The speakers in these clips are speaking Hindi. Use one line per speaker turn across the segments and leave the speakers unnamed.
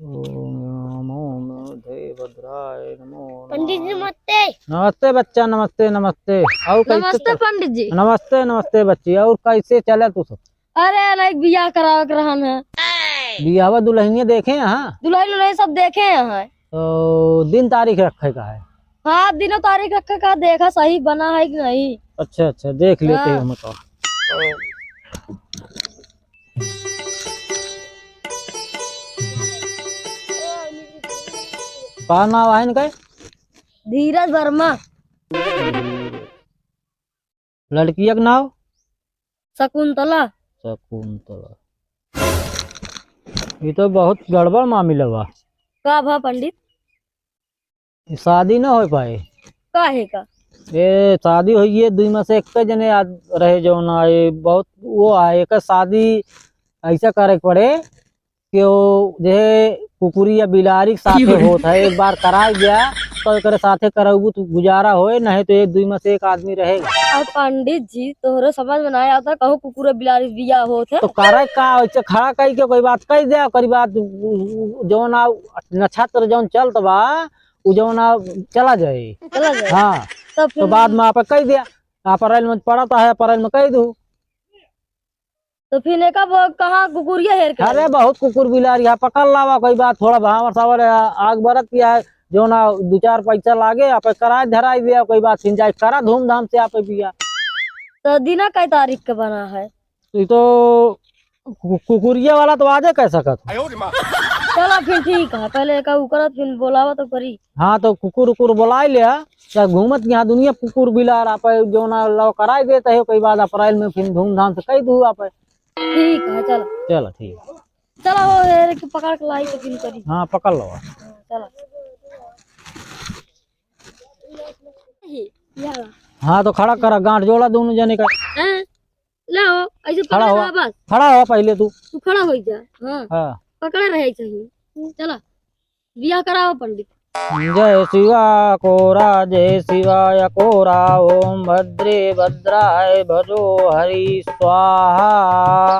ओम नमो भद्राय नमो
पंडित जी नमस्ते।
नमस्ते बच्चा, नमस्ते नमस्ते। और कैसे
नमस्ते पंडित जी।
नमस्ते नमस्ते बच्ची। और कैसे चले तू सब?
अरे लाइक बियाह करावे के रहन है।
बियाह दुल्हनिया देखे यहाँ?
दुल्हन उल्हन सब देखे हैं।
तो दिन तारीख रखे का है?
हाँ, दिनों तारीख रखा का देखा सही बना है कि नहीं।
अच्छा अच्छा, देख लेते हैं
हाँ।
हम तो। का नाम है इनका?
धीरज वर्मा।
लड़किया का नाम?
शकुंतला।
शकुंतला। ये तो बहुत गड़बड़ मामला बा।
का भा पंडित?
शादी ना हो पाए।
काहे का?
ये शादी हुई है, दुई में से एक जने रहे जो ना, ये बहुत वो है एक शादी ऐसा करे पड़े कि वो जे कुकुरी या बिलारी के साथे होता है। एक बार कराई गया तो एक साथे कराऊ तो गुजारा होए, नहीं तो एक दुई में से एक आदमी रहेगा।
अब पंडित जी तोहरे समझ में ना आता कहूँ कुकुर बिलारी बियाह होत है
तो करे का ऐसे खड़ा कही के कोई बात कही दे, करी बात जो ना नक्षत्र जो चलत बा उ जो ना चला जाए।
चला जाए।
हाँ,
तो
तो बाद में आप कह दिया अप्रैल में पड़ता है, अप्रैल में कह दू।
तो फिर कब कहाँ कुकुरिया हेर के?
अरे बहुत कुकुर बिलारी है, पकड़ लावा कोई बात, थोड़ा भावर सावर आग बरत किया है जो ना दो चार पैसा लागे आप कराए धराई दिया, कोई बात सिंचाई करा धूमधाम से आप बिया।
तो दिना कई तारीख के बना है?
तो कुकुरिया वाला तो आजे कह सकत।
चलो फिर ठीक है, पहले का करत फिर बोलावा तो करी।
हाँ, तो कुकुर उकुर बुला लिया, क्या घूमत यहाँ दुनिया कुकुर बिलार आप जो ना लो कराई देते है, कोई बात अप्रैल में फिर धूमधाम से कह दू आप।
ठीक है चलो।
चलो ठीक है।
चलो वो हेर के पकड़ के लाई तो फिर करी।
हाँ पकड़ लो।
चलो।
हाँ तो खड़ा करा, गांठ जोड़ा दोनों जने का।
लाओ ऐसे
खड़ा
पकड़
हो,
रहा बस।
खड़ा हो पहले तू।
तू खड़ा हो जा। हाँ
हाँ।
पकड़े रहे चाहिए। चलो बियाह कराओ पंडित।
जय शिवा कोरा, जय शिवाय कोरा, ओम भद्रे भद्राय भजो हरि स्वाहा।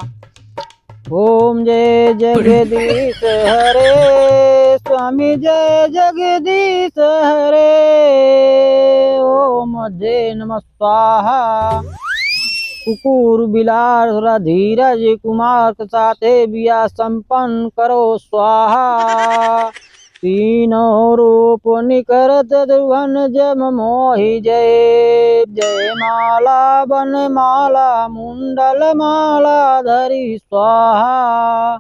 ओम जय जगदीश हरे स्वामी, जय जगदीश हरे। ओम जय नमः स्वाहा। कुकुर बिलार धीरज कुमार के साथे बिया संपन्न करो स्वाहा। तीनों रूप निकरत ध्रुवन जम मोहि, जय जय माला बन माला मुंडल माला धरी स्वाहा।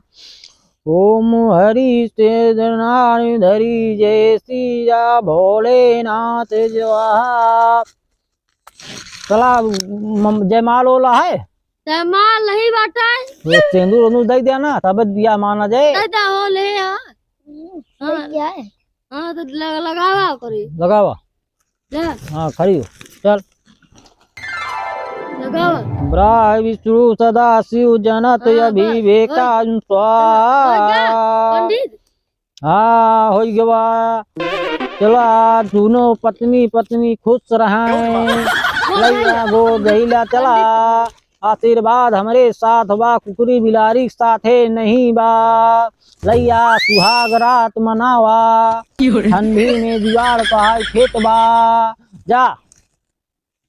ओम हरि से धरी, जय सिया भोलेनाथ स्वाहा। चला जयमाल ओला है?
जयमाल नहीं बाटा है।
वो सिंदूर उंदूर दे दिया ना, तब बिया माना जाए।
दादा हो ले यार। हाँ क्या है? हाँ तो लगावा करी।
लगावा।
ले
हाँ खड़ी हो, चल।
लगावा।
ब्रह्मा विष्णु सदा शिव जनत अभिवेका स्वाहा।
पंडित।
हाँ हो गया। चला दोनों पत्नी पत्नी खुश रहें, लैया गो गईला चला। आशीर्वाद हमारे साथ बा, कुकुरी बिलारी साथे नहीं बा। लैया सुहाग रात मनावा, ठंडी में जुआर पहाड़ खेत बा। जा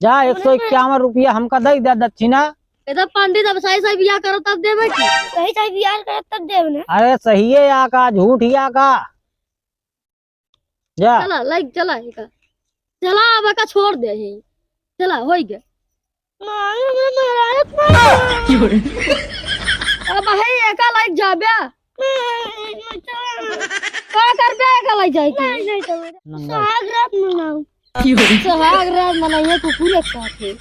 जा 151 रुपया हमका दे दे दक्षिणा।
इधर पंडित अब सही सही बियाह करो तब देवे की? सही सही बियाह करो तब देवे ना।
अरे सही है या का झूठ या का? जा
चला लाइक चला इका। चला अब का छोड़ दे ही। चला हो गया। अब है एका लाइक जाबे। का करबे एका लाइक जाई के? सुहाग रात मनाऊ। सुहाग रात मनाइए कुकुर एक साथ है।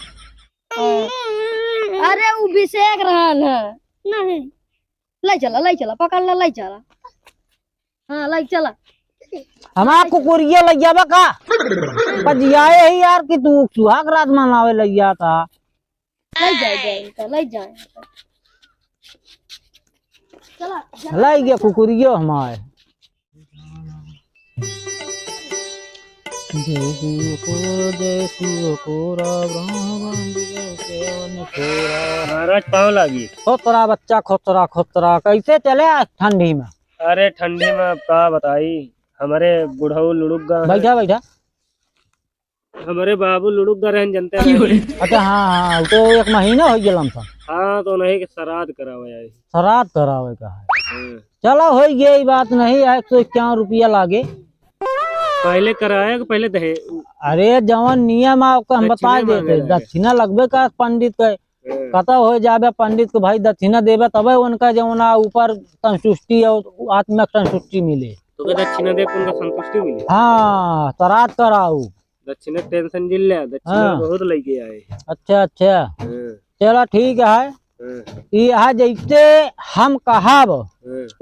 अरे वो बिसेक रहन है। नहीं लाई चला पकड़ ले लाई चला। हाँ लाई चला।
हमारा कुकुरिया लैया बा का बजियाए है यार कि तू सुहाग रात मनावे लैया था।
लाई जाए लाई जाए। चला
लाई गया कुकुरियो हमारे।
महाराज पाव लागी।
खोतरा बच्चा खोतरा खोतरा कैसे चले ठंडी में?
अरे ठंडी में अब का बताई, हमारे बुढ़ऊ लुड़ुक
बैठा बैठा।
हमारे बाबू लुड़ुक रहन जनते हैं।
अच्छा हाँ हाँ, तो 1 महीना हो गया लमसम।
हाँ तो नहीं कि श्राद्ध करावे आई।
श्राद्ध करावे का है। चलो हो गया, ये बात नहीं है। 151 रुपया लागे।
पहले कराया कि पहले दहे?
अरे जवन नियम आपको हम बता
दक्षिणा
देते,
मांगे
दक्षिणा लगबे का पंडित के। कथा हो जाबे पंडित को भाई दक्षिणा देवे, तबे उनका जमुना ऊपर संतुष्टि और आत्मिक संतुष्टि मिले।
तो क्या दक्षिणा दे उनका संतुष्टि मिली?
हाँ श्राद्ध कराऊ।
दक्षिणा टेंशन जिल लिया, दक्षिणा
हाँ।
बहुत लेके आए।
अच्छा अच्छा, चलो ठीक है। यह जैसे हम कहाब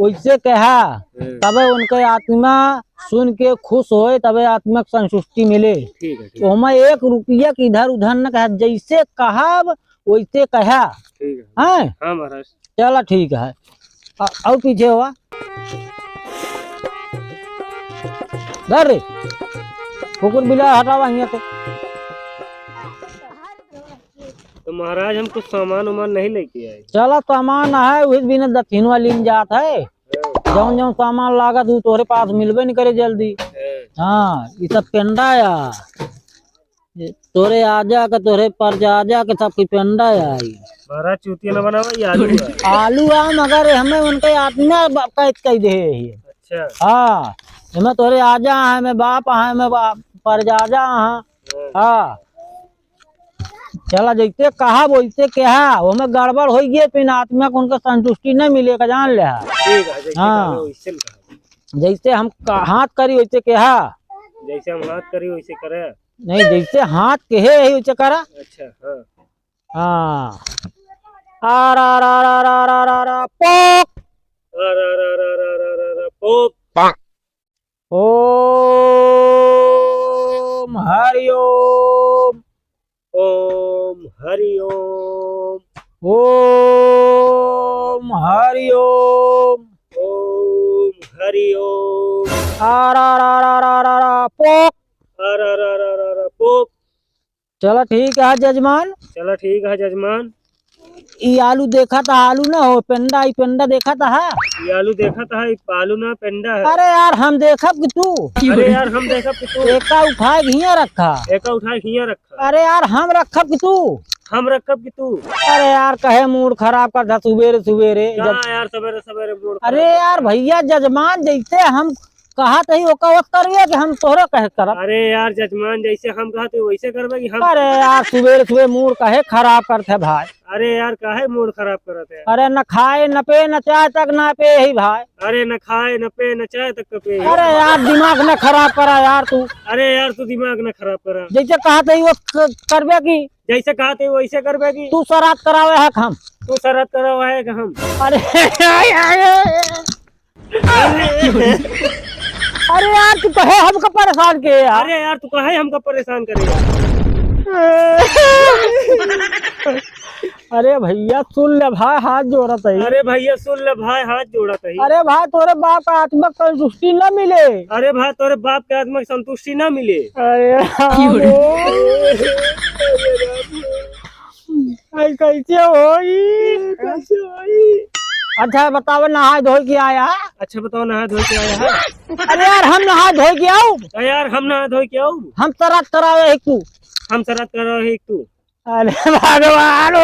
वैसे कहा, तबे उनके आत्मा सुन के खुश होए, तबे आत्मिक संतुष्टि मिले।
ठीक है, ठीक
तो हमें 1 रुपया की इधर उधर न कहा, जैसे कहाब वैसे कहा।
ठीक है।
हाँ
हाँ महाराज।
चलो ठीक है। और पीछे हुआ धर रे, कुकुर बिला हटावा यहाँ से।
तो महाराज हम कुछ सामान उमान नहीं लेके आए।
चलो सामान है, उस बिना दक्षिणवा लीन जात है। जौन जौन सामान लागत वो तोरे पास मिलबे नहीं करे जल्दी। हाँ ये सब पेंडा या तोरे आजा के, तोरे परजाजा के सबकी पेंडा आई।
महाराज चूतिया न बनावा, ये आलू है।
आलू आम अगर हमें उनके आत्मा कैद कर दे।
अच्छा।
हाँ हमें तोरे आजा है, मैं बाप है, मैं परजाजा है। हाँ चला जैसे कहा वैसे कहा, हमें गड़बड़ हो गई, फिर आत्मा को उनका संतुष्टि नहीं मिलेगा, जान ले।
ठीक है, जैसे
हाँ।
कहा वैसे कहा।
जैसे हम हाथ करी वैसे कहा।
जैसे हम हाथ करी वैसे करे।
नहीं जैसे हाथ कहे वैसे करा।
अच्छा हाँ।
हाँ आ रा रा रा रा रा रा रा पोक।
पोक।
ओम हरि ओम।
ओम हरि ओम।
ओम हरि ओम।
ओम हरि ओम।
आ रा रा रा रा रा रा पोक।
पोक।
चलो ठीक है जजमान।
चलो ठीक है जजमान।
ये आलू देखा था, आलू ना हो पेंडा, ये पेंडा देखा था।
ये आलू देखा था, आलू ना पेंडा है।
अरे यार हम देखा कि तू।
अरे यार हम देखा कि तू।
एका उठाए घिया रखा।
एका उठाए खिया रखा।
अरे यार हम रखा कि तू।
हम रखब कि तू।
अरे यार कहे मूड खराब कर था सुबेरे सुबेरे।
यार सवेरे सवेरे मूड।
अरे यार भैया जजमान जैसे हम कहा तही ओका वक्त करिए कि हम तोहरा कहे करब।
अरे यार जजमान जैसे हम कहते वैसे करबे कि हम।
अरे यार सुबेरे सुबह मूड कहे खराब करते भाई।
अरे यार काहे मूड खराब करते हैं?
अरे न खाए न पे न चाय तक न पे ही भाई।
अरे न खाए न पे न चाय तक पे।
अरे यार दिमाग न खराब करा यार तू।
अरे यार तू दिमाग न खराब करा।
जैसे कहा तही वो करबे की।
जैसे कहते वैसे करबे की।
तू श्राद्ध करावे है हम।
तू शरत करवा है कि हम।
अरे अरे यार तू कहे हमको परेशान के यार।
अरे यार तू काहे हमको परेशान करेगा?
अरे भैया सुन ले भाई, हाथ जोड़त है।
अरे भैया सुन ले भाई, हाथ जोड़ा तही।
अरे भाई तोरे बाप का आत्मिक संतुष्टि न मिले।
अरे भाई तोरे बाप के आत्मा की संतुष्टि ना मिले।
अरे कैसे होई? अच्छा बताओ नहा धो के आया?
अच्छा बताओ नहा धो के आया है?
अरे यार हम नहा धो के आओ।
अरे यार हम नहा धो के आओ।
हम श्राद्ध करावे है तू।
हम शरत कर रहे हैं तू।
अरे भगवान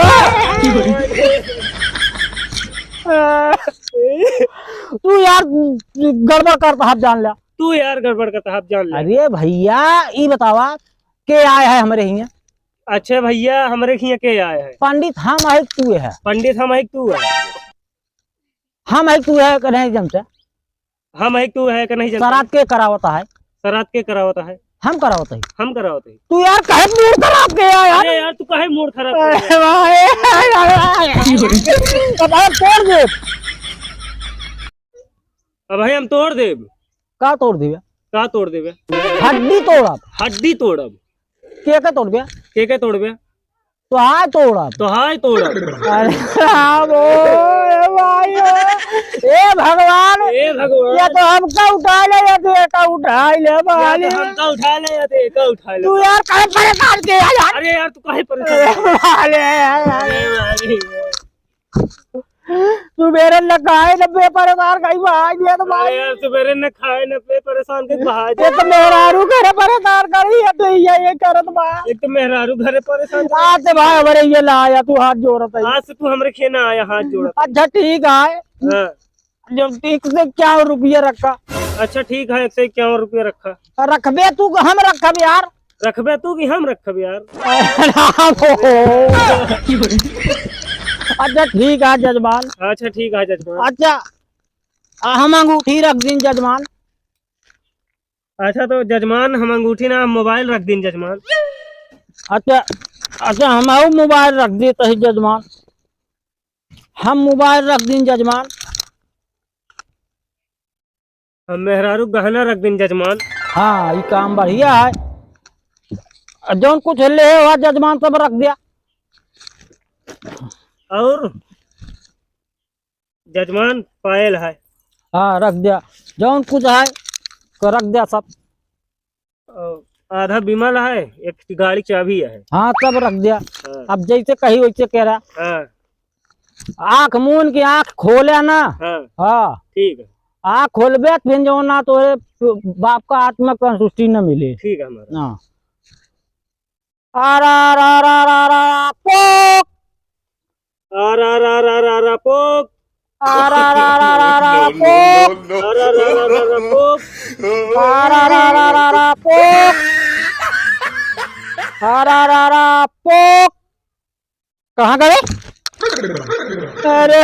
तू यार गड़बड़ करता हाथ जान लिया।
तू यार गड़बड़ का तहाब जान ले।
अरे भैया ये बतावा के आया है हमारे यहाँ?
अच्छा भैया हमारे यहाँ के आए हैं?
पंडित हम है तू है?
पंडित हम है तू है?
हम है तू है कि नहीं जमते?
हम है तू है कि नहीं?
श्राद्ध के करावता है?
शरात के करावता है?
हम करावता है।
हम करावते हैं।
तू यार कहे मूड खराब के यार।
अरे यार तू काहे मूड खराब कर
अरे भाई अब हम तोड़ दे।
अब भाई हम तोड़ देब।
का तोड़ दिया?
का तोड़ देबे?
हड्डी तोड़ब।
हड्डी तोड़ब।
के तोड़ दिया?
के तोड़बे?
तो हाय तोड़ब।
तो हाय तोड़ब।
अरे राम ओ भाई ए भगवान,
ए भगवान,
ये तो हमका उठा ले, ये तो एका उठा ले भाई।
हमका उठा ले या ते का उठा ले।
तू यार काहे परेशान के यार?
अरे यार तू काहे परेशान?
अरे
अरे
तू मेरे लगाए न परेशान कहीं भाई ये तो
अरे
भाई
यार सवेरे न खाए न पे परेशान के बाहर
ये तो मेहरारू करे परेशान करी है तो ये करत बा
एक तो मेहरारू घरे परेशान
आज से भाई हमारे ये लाया तू हाथ जोड़त है
आज से तू हमरे खेना आया हाथ जोड़ा
अच्छा ठीक है
हाँ
जब ठीक से क्या रुपये रखा
अच्छा ठीक है 151 रुपया रखा
रखबे तू हम रखब यार
रखबे तू कि हम रखब यार
अच्छा ठीक है जजमान
अच्छा ठीक है जजमान
अच्छा हम अंगूठी रख दिन जजमान
अच्छा तो जजमान हम अंगूठी ना मोबाइल रख दिन जजमान
अच्छा अच्छा हम मोबाइल रख दी तही जजमान हम मोबाइल रख दिन जजमान
हम मेहरारू गहना रख दिन जजमान
हाँ ये काम बढ़िया है जौन कुछ ले हुआ जजमान सब रख दिया
और जजमान पायल है
हाँ रख दिया जौन कुछ है तो रख दिया सब
और आधा बिमल है एक गाड़ी चाबी है
हाँ सब रख दिया
हाँ
अब जैसे कही वैसे कह रहा
हाँ
आँख मून की आँख खोले ना
हाँ
हाँ
ठीक है
आँख खोलबे फिर जो ना तो बाप का आत्मा संतुष्टि न मिले
ठीक है हमारा
हाँ आ रा पोक
आ रा पोक
आ रा पोक
आ रा पोक
आ रा पोक आ रा पोक कहाँ गए अरे